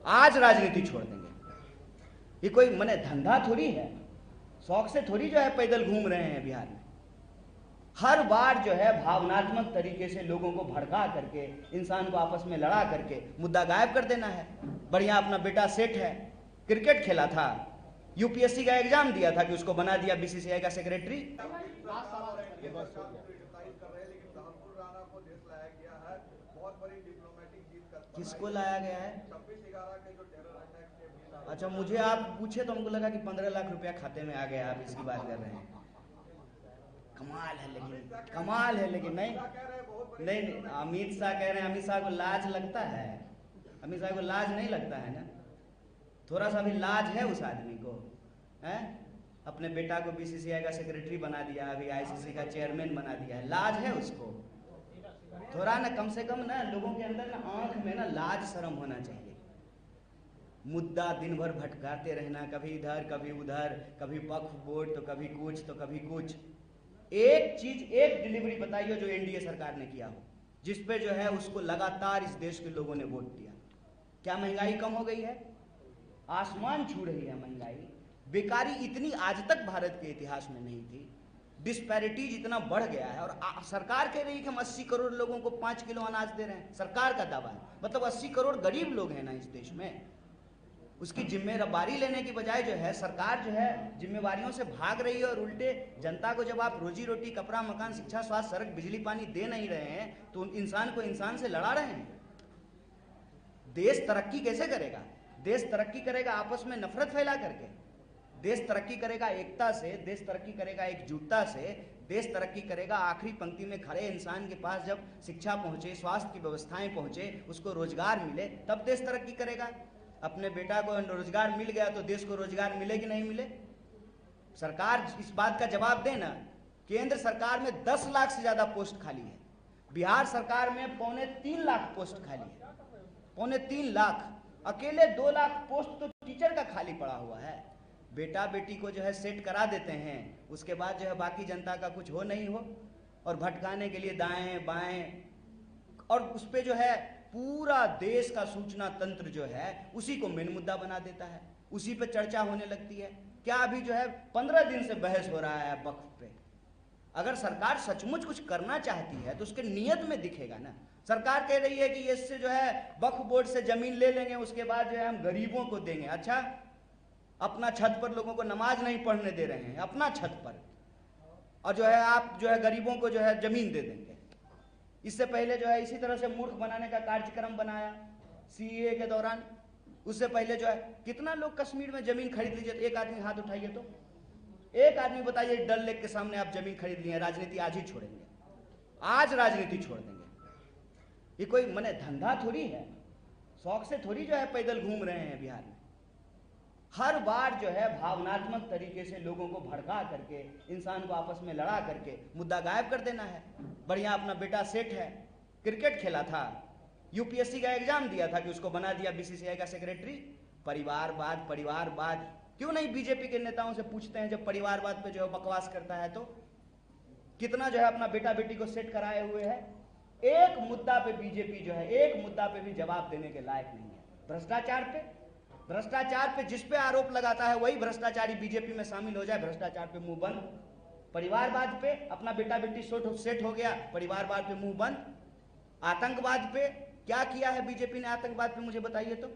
आज राजनीति छोड़ देंगे। ये कोई मने धंधा थोड़ी है, शौक से थोड़ी जो है पैदल घूम रहे हैं बिहार में। हर बार जो है भावनात्मक तरीके से लोगों को भड़का करके, इंसान को आपस में लड़ा करके मुद्दा गायब कर देना है। बढ़िया अपना बेटा सेठ है, क्रिकेट खेला था, यूपीएससी का एग्जाम दिया था कि उसको बना दिया बीसीसीआई का सेक्रेटरी। किसको लाया गया है? अच्छा, मुझे आप पूछे तो हमको लगा कि 15 लाख रुपया खाते में आ गया, आप इसकी बात कर रहे हैं। कमाल है, लेकिन कमाल है, लेकिन नहीं नहीं, अमित शाह कह रहे हैं, अमित शाह को लाज लगता है? अमित शाह को लाज नहीं लगता है ना? थोड़ा सा भी लाज है उस आदमी को? है अपने बेटा को बीसीसीआई का सेक्रेटरी बना दिया, अभी आईसीसी का चेयरमैन बना दिया है, लाज है उसको? थोड़ा ना, कम से कम ना लोगों के अंदर ना आंख में ना लाज शर्म होना चाहिए। मुद्दा दिन भर भटकाते रहना, कभी इधर कभी उधर, कभी वक्फ बोर्ड तो कभी कुछ तो कभी कुछ। एक चीज, एक डिलीवरी बताइए जो एनडीए सरकार ने किया हो, जिस पे जो है उसको लगातार इस देश के लोगों ने वोट दिया। क्या महंगाई कम हो गई है? आसमान छू रही है महंगाई। बेकारी इतनी आज तक भारत के इतिहास में नहीं थी। डिस्पैरिटीज इतना बढ़ गया है, और सरकार कह रही है कि हम 80 करोड़ लोगों को 5 किलो अनाज दे रहे हैं। सरकार का दावा है, मतलब 80 करोड़ गरीब लोग हैं ना इस देश में। उसकी जिम्मेदारी लेने की बजाय जो है सरकार जो है जिम्मेवारियों से भाग रही है, और उल्टे जनता को जब आप रोजी रोटी, कपड़ा, मकान, शिक्षा, स्वास्थ्य, सड़क, बिजली, पानी दे नहीं रहे हैं तो इंसान को इंसान से लड़ा रहे हैं। देश तरक्की कैसे करेगा? देश तरक्की करेगा आपस में नफरत फैला करके। देश तरक्की करेगा एकता से, देश तरक्की करेगा एकजुटता से, देश तरक्की करेगा आखिरी पंक्ति में खड़े इंसान के पास जब शिक्षा पहुंचे, स्वास्थ्य की व्यवस्थाएं पहुंचे, उसको रोजगार मिले, तब देश तरक्की करेगा। अपने बेटा को रोजगार मिल गया तो देश को रोजगार मिले कि नहीं मिले? सरकार इस बात का जवाब दे ना। केंद्र सरकार में 10 लाख से ज्यादा पोस्ट खाली है, बिहार सरकार में 2.25 लाख पोस्ट खाली है। 2.25 लाख, अकेले 2 लाख पोस्ट तो टीचर का खाली पड़ा हुआ है। बेटा बेटी को जो है सेट करा देते हैं, उसके बाद जो है बाकी जनता का कुछ हो नहीं हो, और भटकाने के लिए दाएं बाएं, और उस पर जो है पूरा देश का सूचना तंत्र जो है उसी को मेन मुद्दा बना देता है, उसी पे चर्चा होने लगती है। क्या अभी जो है 15 दिन से बहस हो रहा है वक्फ पे? अगर सरकार सचमुच कुछ करना चाहती है तो उसके नियत में दिखेगा ना। सरकार कह रही है कि इससे जो है वक्फ बोर्ड से जमीन ले लेंगे, उसके बाद जो है हम गरीबों को देंगे। अच्छा, अपना छत पर लोगों को नमाज नहीं पढ़ने दे रहे हैं, अपना छत पर, और जो है आप जो है गरीबों को जो है जमीन दे देंगे। इससे पहले जो है इसी तरह से मूर्ख बनाने का कार्यक्रम बनाया सीएए के दौरान। उससे पहले जो है कितना लोग कश्मीर में जमीन खरीद लीजिए, एक आदमी हाथ उठाइए तो, एक आदमी बताइए डल लेक के सामने आप जमीन खरीद लिए। राजनीति आज ही छोड़ेंगे, आज राजनीति छोड़ देंगे। ये कोई मने धंधा थोड़ी है, शौक से थोड़ी जो है पैदल घूम रहे हैं बिहार में। हर बार जो है भावनात्मक तरीके से लोगों को भड़का करके, इंसान को आपस में लड़ा करके मुद्दा गायब कर देना है। बढ़िया अपना बेटा सेठ है, क्रिकेट खेला था, यूपीएससी का एग्जाम दिया था कि उसको बना दिया बीसीसीआई का सेक्रेटरी। परिवारवाद, परिवारवाद, क्यों नहीं बीजेपी के नेताओं से पूछते हैं जब परिवारवाद पे जो है बकवास करता है तो? कितना जो है अपना बेटा बेटी को सेट कराए हुए है। एक मुद्दा पे बीजेपी जो है एक मुद्दा पे भी जवाब देने के लायक नहीं है। भ्रष्टाचार पे, भ्रष्टाचार पे जिस पे आरोप लगाता है वही भ्रष्टाचारी बीजेपी में शामिल हो जाए, भ्रष्टाचार पे मुंह बंद। परिवारवाद पे अपना बेटा बेटी सेट हो गया, परिवारवाद पे मुंह बंद। आतंकवाद पे क्या किया है बीजेपी ने? आतंकवाद पे मुझे बताइए तो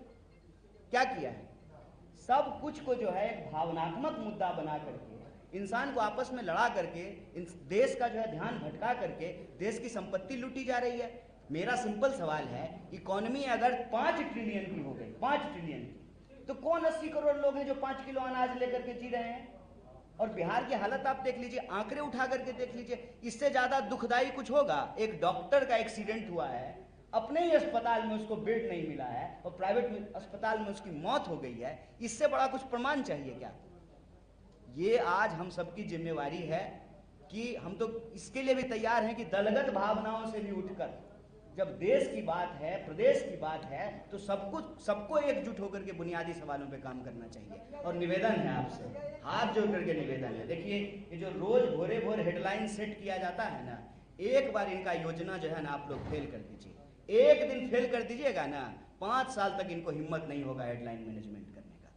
क्या किया है? सब कुछ को जो है एक भावनात्मक मुद्दा बना करके, इंसान को आपस में लड़ा करके, देश का जो है ध्यान भटका करके देश की संपत्ति लूटी जा रही है। मेरा सिंपल सवाल है, इकोनॉमी अगर 5 ट्रिलियन की हो गई, 5 ट्रिलियन की, तो कौन 80 करोड़ लोग हैं जो 5 किलो अनाज लेकर के जी रहे हैं? और बिहार की हालत आप देख लीजिए, आंकड़े उठा करके देख लीजिए। इससे ज्यादा दुखदाई कुछ होगा? एक डॉक्टर का एक्सीडेंट हुआ है, अपने ही अस्पताल में उसको बेड नहीं मिला है और प्राइवेट अस्पताल में उसकी मौत हो गई है। इससे बड़ा कुछ प्रमाण चाहिए क्या? ये आज हम सबकी जिम्मेवारी है कि हम तो इसके लिए भी तैयार हैं कि दलगत भावनाओं से भी उठकर, जब देश की बात है, प्रदेश की बात है, तो सबको एकजुट होकर के बुनियादी सवालों पे काम करना चाहिए। और निवेदन है आपसे, हाथ जोड़ करके निवेदन है। देखिए, ये जो रोज भोरे भोर हेडलाइन सेट किया जाता है ना, एक बार इनका योजना जो है ना आप लोग फेल कर दीजिए। एक दिन फेल कर दीजिएगा ना 5 साल तक इनको हिम्मत नहीं होगा हेडलाइन मैनेजमेंट करने का।